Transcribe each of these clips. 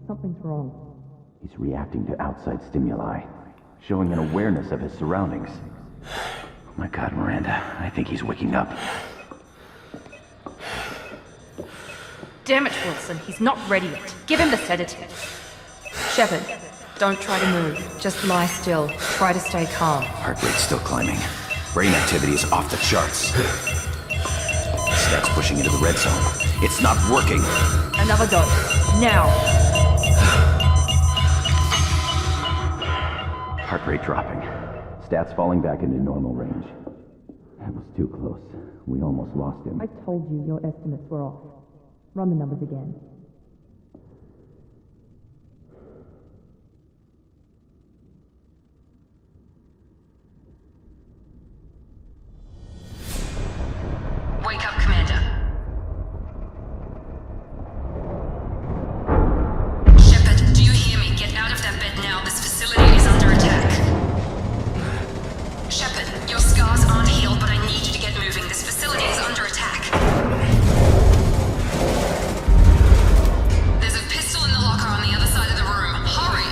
Something's wrong. He's reacting to outside stimuli, showing an awareness of his surroundings. Oh my God, Miranda, I think he's waking up. Damn it, Wilson, he's not ready yet. Give him the sedative. Shepard, don't try to move. Just lie still. Try to stay calm. Heart rate's still climbing. Brain activity is off the charts. Stats pushing into the red zone. It's not working. Another dose. Now. Heart rate dropping. Stats falling back into normal range. That was too close. We almost lost him. I told you your estimates were off. Run the numbers again. Wake up, Commander. Shepard, do you hear me? Get out of that bed now. This facility is under attack. Shepard, your scars aren't healed, but I need you to get moving. This facility is under attack. There's a pistol in the locker on the other side of the room. Hurry!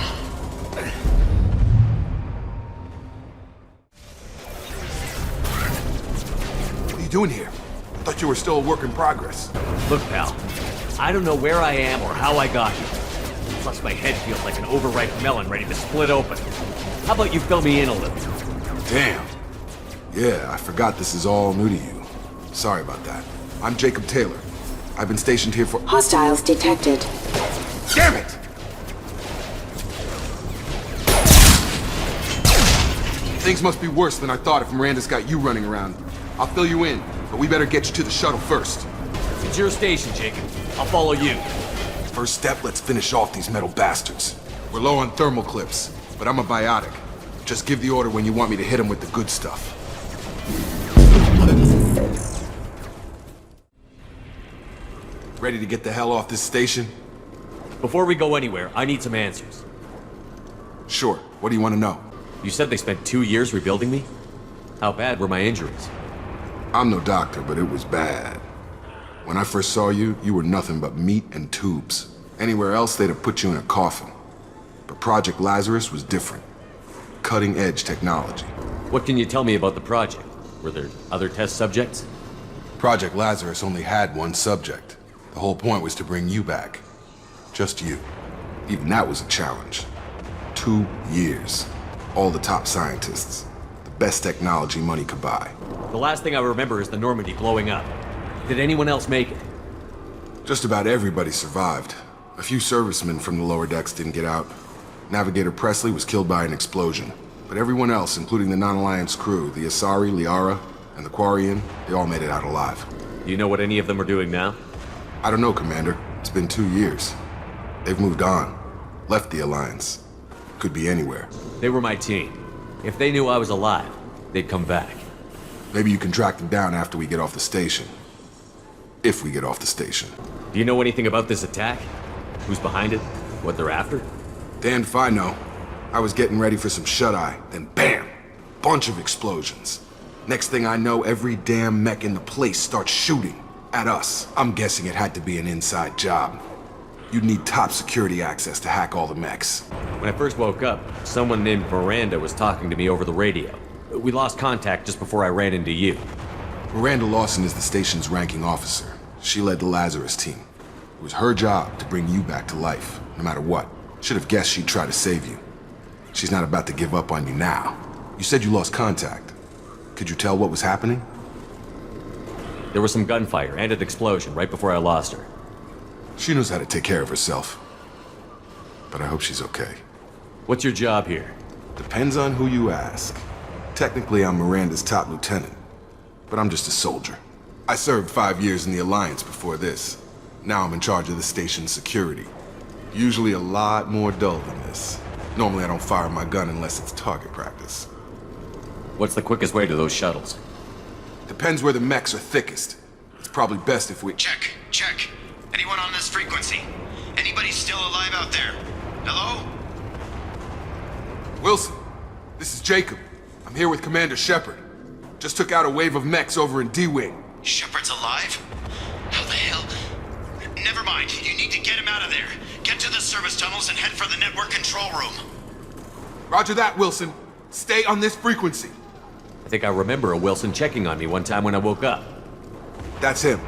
What are you doing here? I thought you were still a work in progress. Look, pal, I don't know where I am or how I got here. Plus my head feels like an overripe melon ready to split open. How about you fill me in a little? Damn. Yeah, I forgot this is all new to you. Sorry about that. I'm Jacob Taylor. I've been stationed here for— Hostiles detected. Damn it! Things must be worse than I thought if Miranda's got you running around. I'll fill you in, but we better get you to the shuttle first. It's your station, Jacob. I'll follow you. First step, let's finish off these metal bastards. We're low on thermal clips, but I'm a biotic. Just give the order when you want me to hit them with the good stuff. Ready to get the hell off this station? Before we go anywhere, I need some answers. Sure. What do you want to know? You said they spent 2 years rebuilding me? How bad were my injuries? I'm no doctor, but it was bad. When I first saw you, you were nothing but meat and tubes. Anywhere else, they'd have put you in a coffin. But Project Lazarus was different. Cutting-edge technology. What can you tell me about the project? Were there other test subjects? Project Lazarus only had one subject. The whole point was to bring you back. Just you. Even that was a challenge. 2 years. All the top scientists. The best technology money could buy. The last thing I remember is the Normandy blowing up. Did anyone else make it? Just about everybody survived. A few servicemen from the lower decks didn't get out. Navigator Presley was killed by an explosion. But everyone else, including the non-Alliance crew, the Asari, Liara, and the Quarian, they all made it out alive. Do you know what any of them are doing now? I don't know, Commander. It's been 2 years. They've moved on. Left the Alliance. Could be anywhere. They were my team. If they knew I was alive, they'd come back. Maybe you can track them down after we get off the station. If we get off the station. Do you know anything about this attack? Who's behind it? What they're after? Damned if I know. I was getting ready for some shut-eye, then BAM! Bunch of explosions. Next thing I know, every damn mech in the place starts shooting at us. I'm guessing it had to be an inside job. You'd need top security access to hack all the mechs. When I first woke up, someone named Miranda was talking to me over the radio. We lost contact just before I ran into you. Miranda Lawson is the station's ranking officer. She led the Lazarus team. It was her job to bring you back to life, no matter what. Should have guessed she'd try to save you. She's not about to give up on you now. You said you lost contact. Could you tell what was happening? There was some gunfire and an explosion right before I lost her. She knows how to take care of herself. But I hope she's okay. What's your job here? Depends on who you ask. Technically, I'm Miranda's top lieutenant. But I'm just a soldier. I served 5 years in the Alliance before this. Now I'm in charge of the station's security. Usually a lot more dull than this. Normally I don't fire my gun unless it's target practice. What's the quickest way to those shuttles? Depends where the mechs are thickest. It's probably best if we— Check. Anyone on this frequency? Anybody still alive out there? Hello? Wilson, this is Jacob. I'm here with Commander Shepard. Just took out a wave of mechs over in D-Wing. Shepard's alive? How the hell? never mind. You need to get him out of there. Get to the service tunnels and head for the network control room. Roger that, Wilson. Stay on this frequency. I think I remember a Wilson checking on me one time when I woke up. That's him.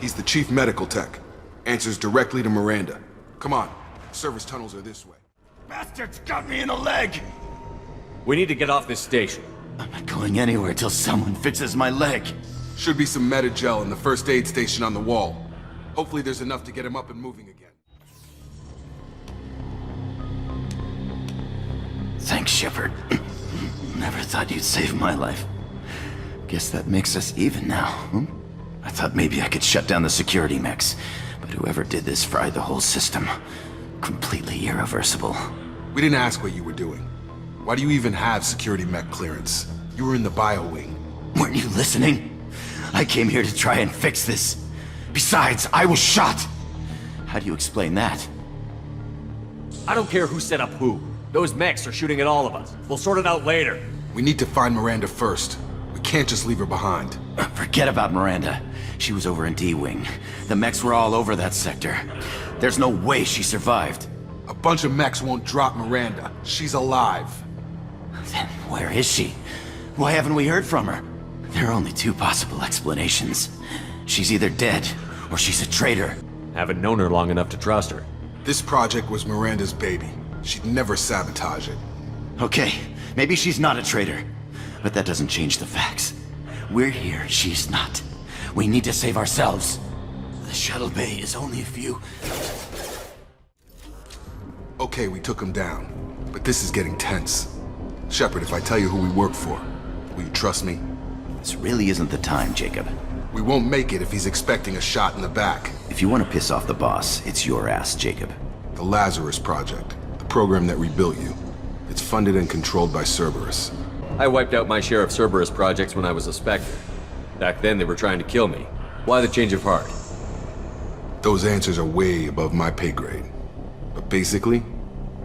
He's the chief medical tech. Answers directly to Miranda. Come on. Service tunnels are this way. Bastards got me in the leg! We need to get off this station. I'm not going anywhere till someone fixes my leg. Should be some meta-gel in the first aid station on the wall. Hopefully there's enough to get him up and moving again. Thanks, Shepard. Never thought you'd save my life. Guess that makes us even now, hmm? I thought maybe I could shut down the security mechs, but whoever did this fried the whole system. Completely irreversible. We didn't ask what you were doing. Why do you even have security mech clearance? You were in the bio wing. Weren't you listening? I came here to try and fix this. Besides, I was shot! How do you explain that? I don't care who set up who. Those mechs are shooting at all of us. We'll sort it out later. We need to find Miranda first. We can't just leave her behind. Forget about Miranda. She was over in D-Wing. The mechs were all over that sector. There's no way she survived. A bunch of mechs won't drop Miranda. She's alive. Then where is she? Why haven't we heard from her? There are only two possible explanations. She's either dead, or she's a traitor. Haven't known her long enough to trust her. This project was Miranda's baby. She'd never sabotage it. Okay, maybe she's not a traitor. But that doesn't change the facts. We're here, she's not. We need to save ourselves. The shuttle bay is only a few... Okay, we took him down. But this is getting tense. Shepard, if I tell you who we work for, will you trust me? This really isn't the time, Jacob. We won't make it if he's expecting a shot in the back. If you want to piss off the boss, it's your ass, Jacob. The Lazarus Project. The program that rebuilt you. It's funded and controlled by Cerberus. I wiped out my share of Cerberus projects when I was a Spectre. Back then they were trying to kill me. Why the change of heart? Those answers are way above my pay grade. But basically,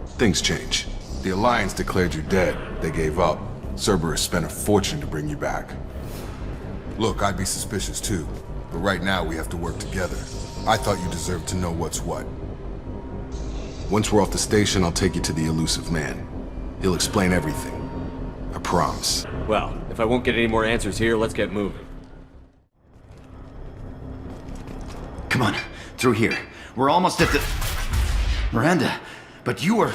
things change. The Alliance declared you dead. They gave up. Cerberus spent a fortune to bring you back. Look, I'd be suspicious too. But right now we have to work together. I thought you deserved to know what's what. Once we're off the station, I'll take you to the elusive man. He'll explain everything. I promise. Well, if I won't get any more answers here, let's get moving. Come on, through here. We're almost at the... Miranda, but you were...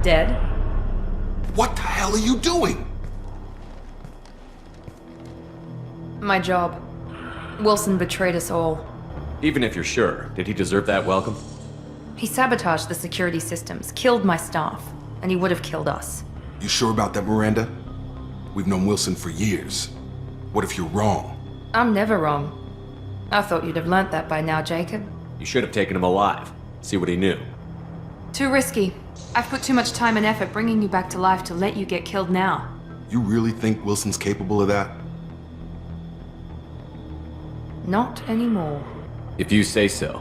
Dead? What the hell are you doing? My job. Wilson betrayed us all. Even if you're sure, did he deserve that welcome? He sabotaged the security systems, killed my staff, and he would have killed us. You sure about that, Miranda? We've known Wilson for years. What if you're wrong? I'm never wrong. I thought you'd have learnt that by now, Jacob. You should have taken him alive. See what he knew. Too risky. I've put too much time and effort bringing you back to life to let you get killed now. You really think Wilson's capable of that? Not anymore. If you say so.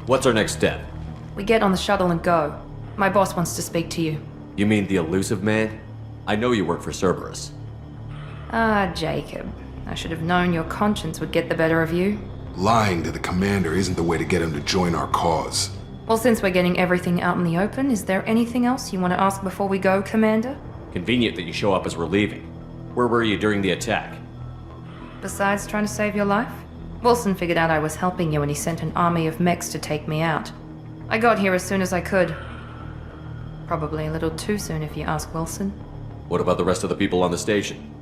What's our next step? We get on the shuttle and go. My boss wants to speak to you. You mean the elusive man? I know you work for Cerberus. Ah, Jacob. I should have known your conscience would get the better of you. Lying to the commander isn't the way to get him to join our cause. Well, since we're getting everything out in the open, is there anything else you want to ask before we go, Commander? Convenient that you show up as we're leaving. Where were you during the attack? Besides trying to save your life? Wilson figured out I was helping you and he sent an army of mechs to take me out. I got here as soon as I could. Probably a little too soon if you ask Wilson. What about the rest of the people on the station?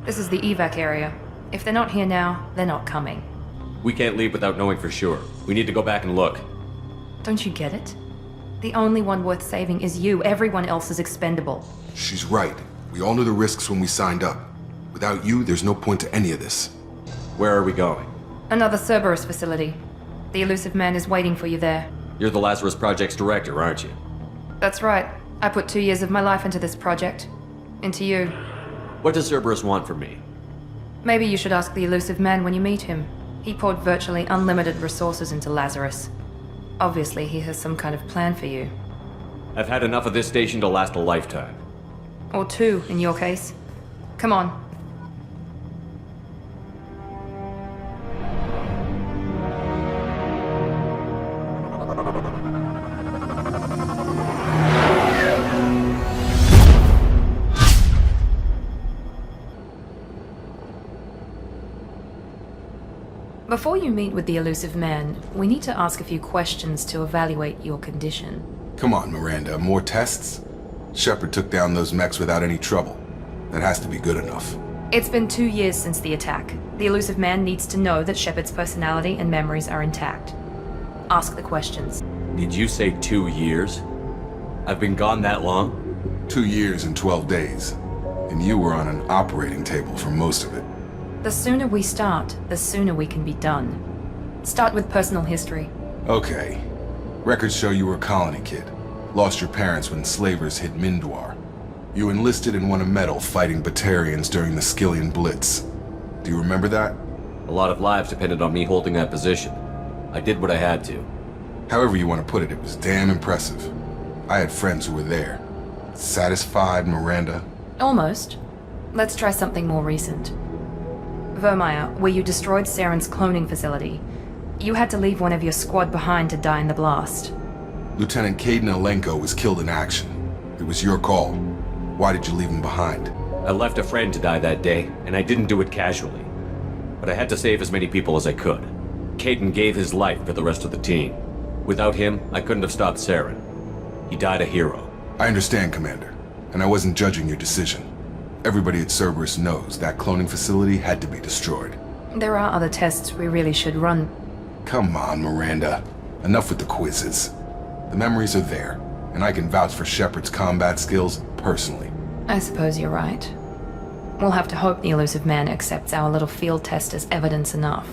This is the evac area. If they're not here now, they're not coming. We can't leave without knowing for sure. We need to go back and look. Don't you get it? The only one worth saving is you. Everyone else is expendable. She's right. We all knew the risks when we signed up. Without you, there's no point to any of this. Where are we going? Another Cerberus facility. The elusive man is waiting for you there. You're the Lazarus Project's director, aren't you? That's right. I put 2 years of my life into this project. Into you. What does Cerberus want from me? Maybe you should ask the elusive man when you meet him. He poured virtually unlimited resources into Lazarus. Obviously, he has some kind of plan for you. I've had enough of this station to last a lifetime. Or 2, in your case. Come on. Before you meet with the elusive man, we need to ask a few questions to evaluate your condition. Come on, Miranda, more tests? Shepard took down those mechs without any trouble. That has to be good enough. It's been 2 years since the attack. The elusive man needs to know that Shepard's personality and memories are intact. Ask the questions. Did you say 2 years? I've been gone that long? 2 years and 12 days. And you were on an operating table for most of it. The sooner we start, the sooner we can be done. Start with personal history. Okay. Records show you were a colony kid. Lost your parents when slavers hit Mindwar. You enlisted and won a medal fighting Batarians during the Skillian Blitz. Do you remember that? A lot of lives depended on me holding that position. I did what I had to. However you want to put it, it was damn impressive. I had friends who were there. Satisfied, Miranda? Almost. Let's try something more recent. Vermeer, where you destroyed Saren's cloning facility. You had to leave one of your squad behind to die in the blast. Lieutenant Caden Alenko was killed in action. It was your call. Why did you leave him behind? I left a friend to die that day, and I didn't do it casually. But I had to save as many people as I could. Caden gave his life for the rest of the team. Without him, I couldn't have stopped Saren. He died a hero. I understand, Commander, and I wasn't judging your decision. Everybody at Cerberus knows that cloning facility had to be destroyed. There are other tests we really should run. Come on, Miranda. Enough with the quizzes. The memories are there, and I can vouch for Shepard's combat skills personally. I suppose you're right. We'll have to hope the elusive man accepts our little field test as evidence enough.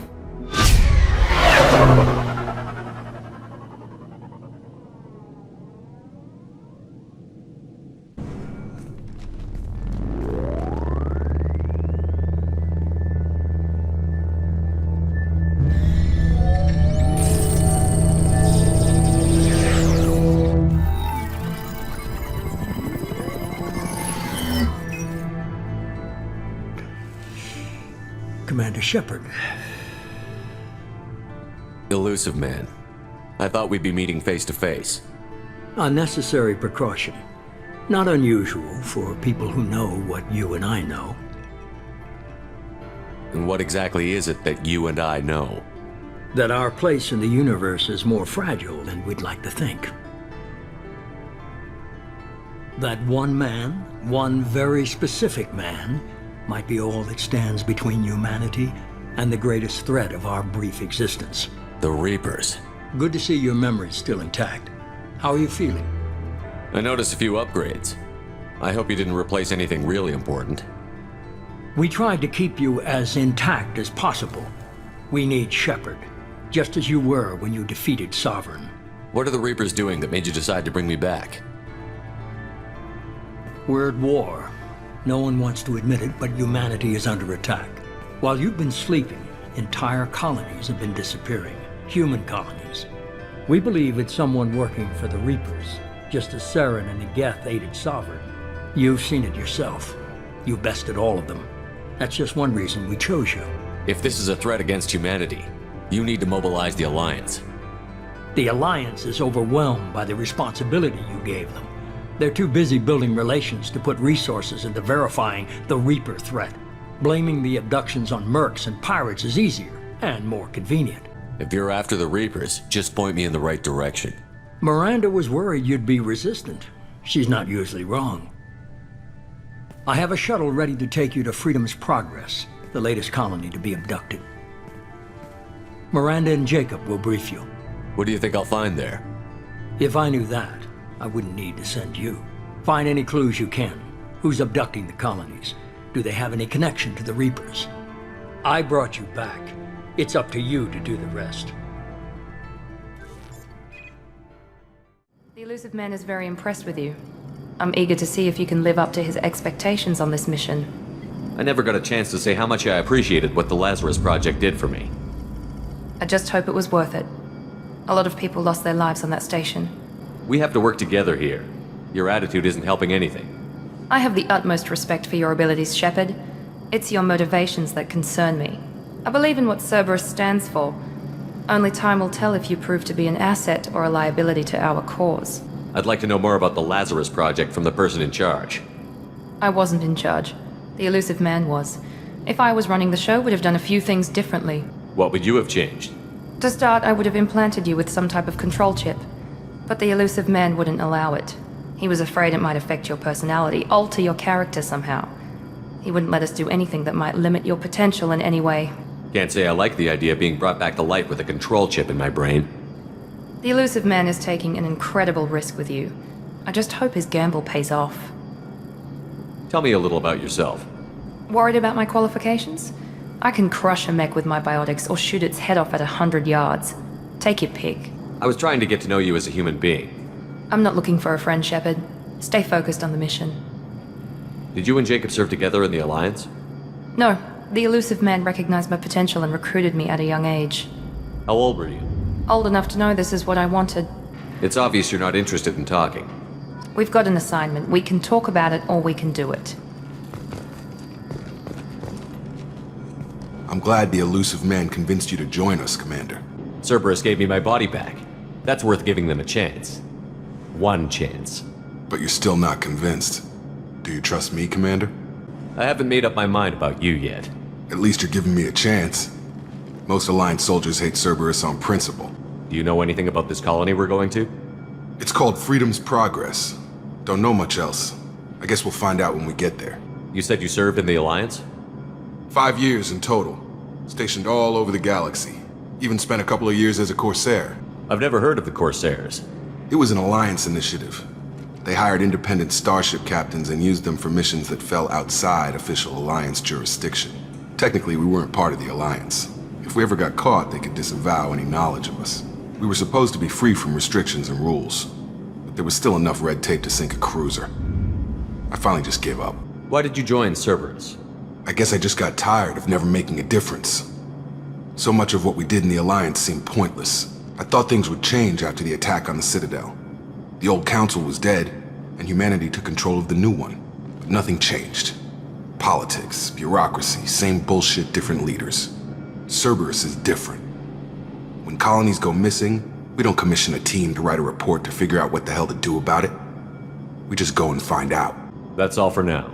Commander Shepard. Elusive man. I thought we'd be meeting face to face. A necessary precaution. Not unusual for people who know what you and I know. And what exactly is it that you and I know? That our place in the universe is more fragile than we'd like to think. That one man, one very specific man, might be all that stands between humanity and the greatest threat of our brief existence. The Reapers. Good to see your memory's still intact. How are you feeling? I noticed a few upgrades. I hope you didn't replace anything really important. We tried to keep you as intact as possible. We need Shepard, just as you were when you defeated Sovereign. What are the Reapers doing that made you decide to bring me back? We're at war. No one wants to admit it, but humanity is under attack. While you've been sleeping, entire colonies have been disappearing. Human colonies. We believe it's someone working for the Reapers, just as Saren and Negeth aided Sovereign. You've seen it yourself. You bested all of them. That's just one reason we chose you. If this is a threat against humanity, you need to mobilize the Alliance. The Alliance is overwhelmed by the responsibility you gave them. They're too busy building relations to put resources into verifying the Reaper threat. Blaming the abductions on mercs and pirates is easier and more convenient. If you're after the Reapers, just point me in the right direction. Miranda was worried you'd be resistant. She's not usually wrong. I have a shuttle ready to take you to Freedom's Progress, the latest colony to be abducted. Miranda and Jacob will brief you. What do you think I'll find there? If I knew that, I wouldn't need to send you. Find any clues you can. Who's abducting the colonies? Do they have any connection to the Reapers? I brought you back. It's up to you to do the rest. The elusive man is very impressed with you. I'm eager to see if you can live up to his expectations on this mission. I never got a chance to say how much I appreciated what the Lazarus Project did for me. I just hope it was worth it. A lot of people lost their lives on that station. We have to work together here. Your attitude isn't helping anything. I have the utmost respect for your abilities, Shepard. It's your motivations that concern me. I believe in what Cerberus stands for. Only time will tell if you prove to be an asset or a liability to our cause. I'd like to know more about the Lazarus Project from the person in charge. I wasn't in charge. The elusive man was. If I was running the show, would have done a few things differently. What would you have changed? To start, I would have implanted you with some type of control chip. But the elusive man wouldn't allow it. He was afraid it might affect your personality, alter your character somehow. He wouldn't let us do anything that might limit your potential in any way. Can't say I like the idea of being brought back to life with a control chip in my brain. The elusive man is taking an incredible risk with you. I just hope his gamble pays off. Tell me a little about yourself. Worried about my qualifications? I can crush a mech with my biotics or shoot its head off at 100 yards. Take your pick. I was trying to get to know you as a human being. I'm not looking for a friend, Shepard. Stay focused on the mission. Did you and Jacob serve together in the Alliance? No, the elusive man recognized my potential and recruited me at a young age. How old were you? Old enough to know this is what I wanted. It's obvious you're not interested in talking. We've got an assignment. We can talk about it or we can do it. I'm glad the elusive man convinced you to join us, Commander. Cerberus gave me my body back. That's worth giving them a chance. One chance. But you're still not convinced. Do you trust me, Commander? I haven't made up my mind about you yet. At least you're giving me a chance. Most Alliance soldiers hate Cerberus on principle. Do you know anything about this colony we're going to? It's called Freedom's Progress. Don't know much else. I guess we'll find out when we get there. You said you served in the Alliance? 5 years in total. Stationed all over the galaxy. Even spent a couple of years as a Corsair. I've never heard of the Corsairs. It was an Alliance initiative. They hired independent starship captains and used them for missions that fell outside official Alliance jurisdiction. Technically, we weren't part of the Alliance. If we ever got caught, they could disavow any knowledge of us. We were supposed to be free from restrictions and rules, but there was still enough red tape to sink a cruiser. I finally just gave up. Why did you join Cerberus? I guess I just got tired of never making a difference. So much of what we did in the Alliance seemed pointless. I thought things would change after the attack on the Citadel. The old council was dead, and humanity took control of the new one. But nothing changed. Politics, bureaucracy, same bullshit, different leaders. Cerberus is different. When colonies go missing, we don't commission a team to write a report to figure out what the hell to do about it. We just go and find out. That's all for now.